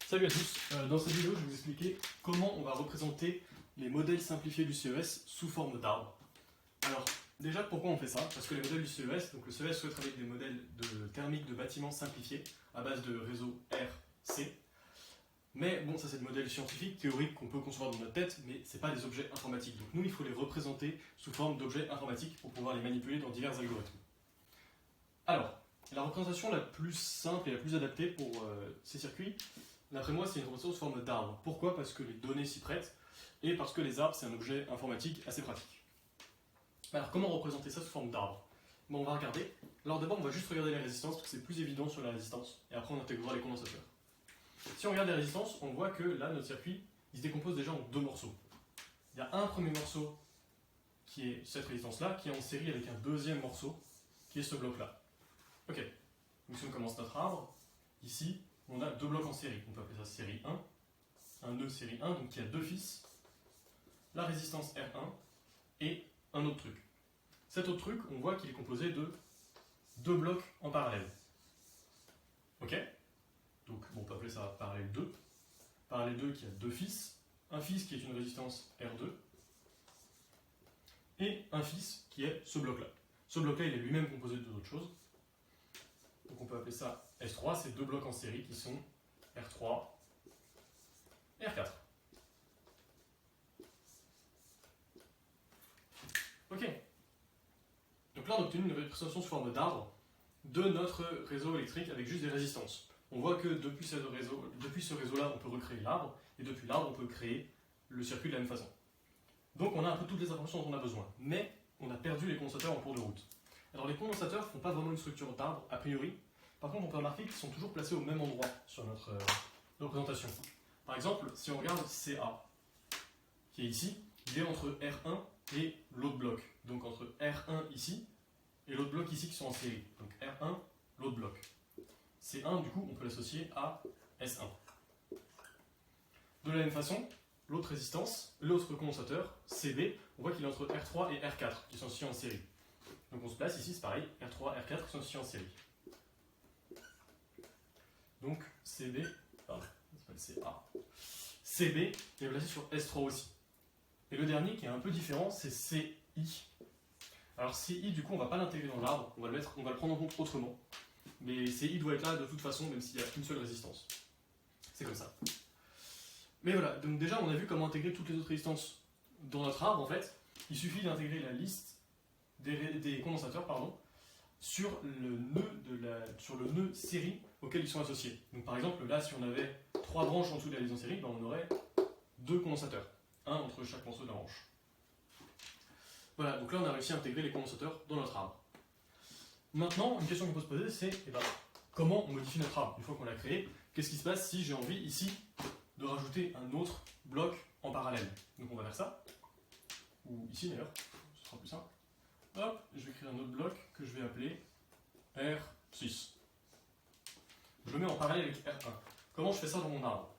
Salut à tous, dans cette vidéo je vais vous expliquer comment on va représenter les modèles simplifiés du CES sous forme d'arbres. Alors déjà pourquoi on fait ça? Parce que les modèles du CES, donc le CES souhaite travailler avec des modèles de thermique de bâtiments simplifiés à base de réseau RC. Mais bon, ça c'est des modèles scientifiques, théoriques qu'on peut concevoir dans notre tête, mais c'est pas des objets informatiques. Donc nous il faut les représenter sous forme d'objets informatiques pour pouvoir les manipuler dans divers algorithmes. Alors, la représentation la plus simple et la plus adaptée pour ces circuits, d'après moi, c'est une représentation sous forme d'arbre. Pourquoi? Parce que les données s'y prêtent, et parce que les arbres, c'est un objet informatique assez pratique. Alors, comment représenter ça sous forme d'arbre? Bon, on va regarder. Alors d'abord, on va juste regarder les résistances, parce que c'est plus évident sur la résistance, et après on intégrera les condensateurs. Si on regarde les résistances, on voit que là, notre circuit, il se décompose déjà en deux morceaux. Il y a un premier morceau, qui est cette résistance-là, qui est en série avec un deuxième morceau, qui est ce bloc-là. Ok, donc si on commence notre arbre, ici, on a deux blocs en série. On peut appeler ça série 1, un nœud série 1, donc qui a deux fils, la résistance R1 et un autre truc. Cet autre truc, on voit qu'il est composé de deux blocs en parallèle. Ok, donc bon, on peut appeler ça parallèle 2. Parallèle 2 qui a deux fils, un fils qui est une résistance R2 et un fils qui est ce bloc-là. Ce bloc-là, il est lui-même composé de deux autres choses. Donc on peut appeler ça S3, c'est deux blocs en série qui sont R3 et R4. Ok. Donc là on a obtenu une représentation sous forme d'arbre de notre réseau électrique avec juste des résistances. On voit que depuis ce réseau-là, on peut recréer l'arbre, et depuis l'arbre, on peut créer le circuit de la même façon. Donc on a un peu toutes les informations dont on a besoin, mais on a perdu les condensateurs en cours de route. Alors les condensateurs ne font pas vraiment une structure d'arbre, a priori. Par contre, on peut remarquer qu'ils sont toujours placés au même endroit sur notre représentation. Par exemple, si on regarde CA, qui est ici, il est entre R1 et l'autre bloc. Donc entre R1 ici et l'autre bloc ici qui sont en série. Donc R1, l'autre bloc. C1, du coup, on peut l'associer à S1. De la même façon, l'autre résistance, l'autre condensateur, CB, on voit qu'il est entre R3 et R4, qui sont aussi en série. Donc on se place ici, c'est pareil, R3, R4 qui sont aussi en série. Donc CB, pardon, ça s'appelle CA. CB est placé sur S3 aussi. Et le dernier qui est un peu différent, c'est CI. Alors CI, du coup, on ne va pas l'intégrer dans l'arbre, on va le prendre en compte autrement. Mais CI doit être là de toute façon, même s'il y a une seule résistance. C'est comme ça. Mais voilà, donc déjà on a vu comment intégrer toutes les autres résistances dans notre arbre en fait. Il suffit d'intégrer la liste des condensateurs sur le nœud série auquel ils sont associés. Donc par exemple là si on avait 3 branches en dessous de la liaison série, on aurait 2 condensateurs, un entre chaque morceau de la branche. Voilà, donc là on a réussi à intégrer les condensateurs dans notre arbre. Maintenant, une question qu'on peut se poser, c'est comment on modifie notre arbre une fois qu'on l'a créé? Qu'est-ce qui se passe si j'ai envie ici de rajouter un autre bloc en parallèle? Donc on va faire ça, ou ici d'ailleurs, ce sera plus simple. Hop, je vais créer un autre bloc que je vais appeler R6. Je le mets en parallèle avec R1. Comment je fais ça dans mon arbre?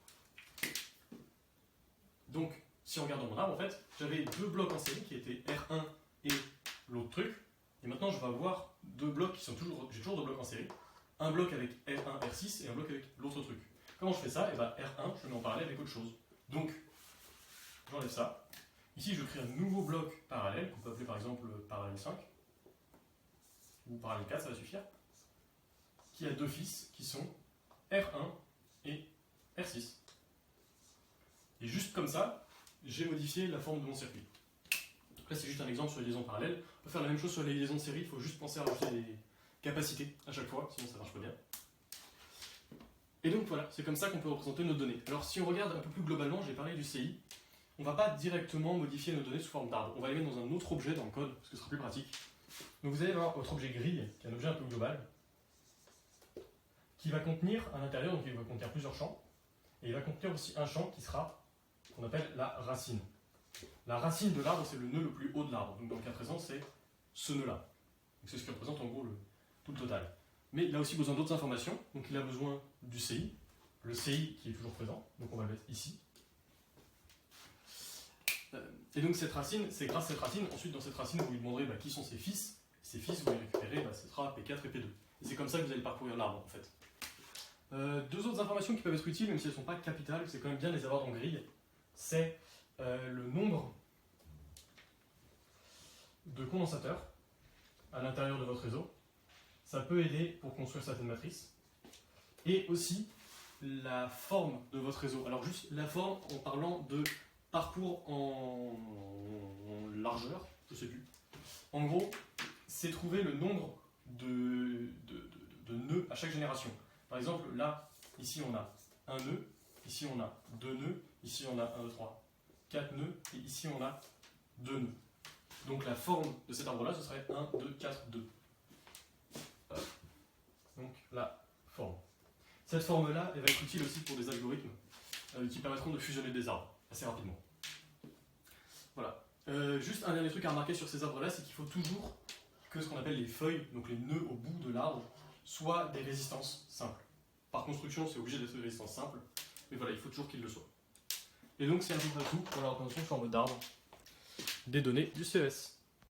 Donc, si on regarde dans mon arbre, en fait, j'avais deux blocs en série qui étaient R1 et l'autre truc. Et maintenant, je vais avoir deux blocs qui sont j'ai toujours deux blocs en série. Un bloc avec R1, R6 et un bloc avec l'autre truc. Comment je fais ça? R1, je le mets en parallèle avec autre chose. Donc, j'enlève ça. Ici, je crée un nouveau bloc parallèle, qu'on peut appeler par exemple parallèle 5, ou parallèle 4, ça va suffire, qui a deux fils qui sont R1 et R6. Et juste comme ça, j'ai modifié la forme de mon circuit. Donc là, c'est juste un exemple sur les liaisons parallèles. On peut faire la même chose sur les liaisons de série, il faut juste penser à rajouter des capacités à chaque fois, sinon ça marche pas bien. Et donc voilà, c'est comme ça qu'on peut représenter nos données. Alors si on regarde un peu plus globalement, j'ai parlé du CI. On ne va pas directement modifier nos données sous forme d'arbre. On va les mettre dans un autre objet dans le code, parce que ce sera plus pratique. Donc vous allez avoir votre objet grille, qui est un objet un peu global, qui va contenir à l'intérieur, donc il va contenir plusieurs champs, et il va contenir aussi un champ qui sera, qu'on appelle la racine. La racine de l'arbre, c'est le nœud le plus haut de l'arbre. Donc dans le cas présent, c'est ce nœud-là. C'est ce qui représente en gros tout le total. Mais il a aussi besoin d'autres informations, donc il a besoin du CI, le CI qui est toujours présent, donc on va le mettre ici. Et donc cette racine, c'est grâce à cette racine, ensuite dans cette racine vous lui demanderez qui sont ses fils, vous les récupérez, ce sera P4 et P2. Et c'est comme ça que vous allez parcourir l'arbre en fait. Deux autres informations qui peuvent être utiles, même si elles ne sont pas capitales, c'est quand même bien de les avoir dans grille, c'est le nombre de condensateurs à l'intérieur de votre réseau. Ça peut aider pour construire certaines matrices. Et aussi la forme de votre réseau. Alors juste la forme en parlant de parcours en largeur, je sais plus. En gros, c'est trouver le nombre de nœuds à chaque génération. Par exemple, là, ici on a un nœud, ici on a deux nœuds, ici on a 1, 2, 3, 4 nœuds, et ici on a 2 nœuds. Donc la forme de cet arbre-là, ce serait 1, 2, 4, 2. Donc la forme. Cette forme-là, elle va être utile aussi pour des algorithmes qui permettront de fusionner des arbres assez rapidement. Voilà. Juste un dernier truc à remarquer sur ces arbres-là, c'est qu'il faut toujours que ce qu'on appelle les feuilles, donc les nœuds au bout de l'arbre, soient des résistances simples. Par construction, c'est obligé d'être des résistances simples, mais voilà, il faut toujours qu'ils le soient. Et donc c'est un peu près tout pour la représentation sous forme d'arbre des données du CES.